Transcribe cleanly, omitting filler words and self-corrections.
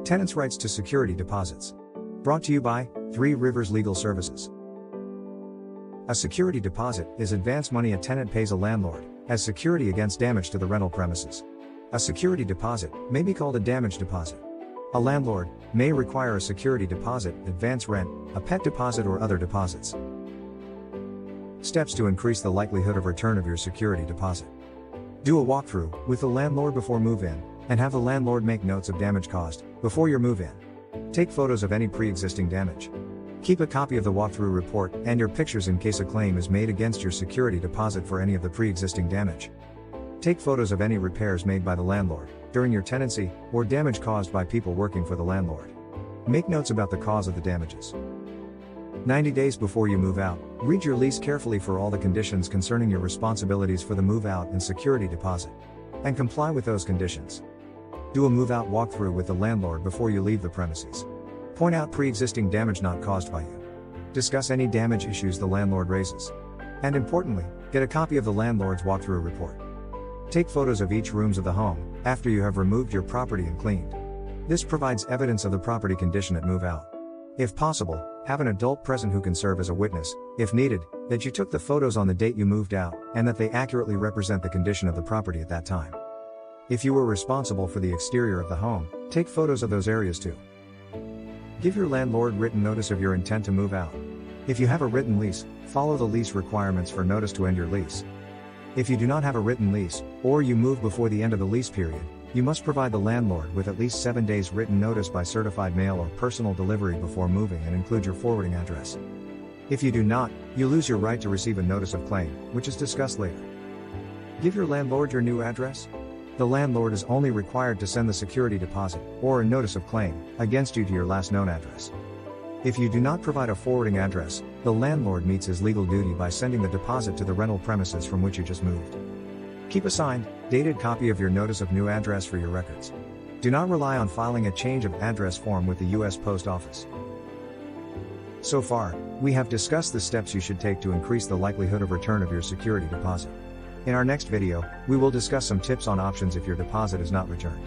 Tenants' rights to security deposits. Brought to you by 3 Rivers Legal Services. A security deposit is advance money a tenant pays a landlord as security against damage to the rental premises. A security deposit may be called a damage deposit. A landlord may require a security deposit, advance rent, a pet deposit, or other deposits. Steps to increase the likelihood of return of your security deposit. Do a walkthrough with the landlord before move-in, and have the landlord make notes of damage caused before your move-in. Take photos of any pre-existing damage. Keep a copy of the walkthrough report and your pictures in case a claim is made against your security deposit for any of the pre-existing damage. Take photos of any repairs made by the landlord during your tenancy or damage caused by people working for the landlord. Make notes about the cause of the damages. 90 days before you move out, read your lease carefully for all the conditions concerning your responsibilities for the move-out and security deposit, and comply with those conditions. Do a move-out walkthrough with the landlord before you leave the premises. Point out pre-existing damage not caused by you. Discuss any damage issues the landlord raises. And importantly, get a copy of the landlord's walkthrough report. Take photos of each rooms of the home after you have removed your property and cleaned. This provides evidence of the property condition at move-out. If possible, have an adult present who can serve as a witness, if needed, that you took the photos on the date you moved out, and that they accurately represent the condition of the property at that time. If you were responsible for the exterior of the home, take photos of those areas too. Give your landlord written notice of your intent to move out. If you have a written lease, follow the lease requirements for notice to end your lease. If you do not have a written lease, or you move before the end of the lease period, you must provide the landlord with at least 7 days written notice by certified mail or personal delivery before moving and include your forwarding address. If you do not, you lose your right to receive a notice of claim, which is discussed later. Give your landlord your new address. The landlord is only required to send the security deposit, or a notice of claim, against you to your last known address. If you do not provide a forwarding address, the landlord meets his legal duty by sending the deposit to the rental premises from which you just moved. Keep a signed, dated copy of your notice of new address for your records. Do not rely on filing a change of address form with the U.S. Post Office. So far, we have discussed the steps you should take to increase the likelihood of return of your security deposit. In our next video, we will discuss some tips on options if your deposit is not returned.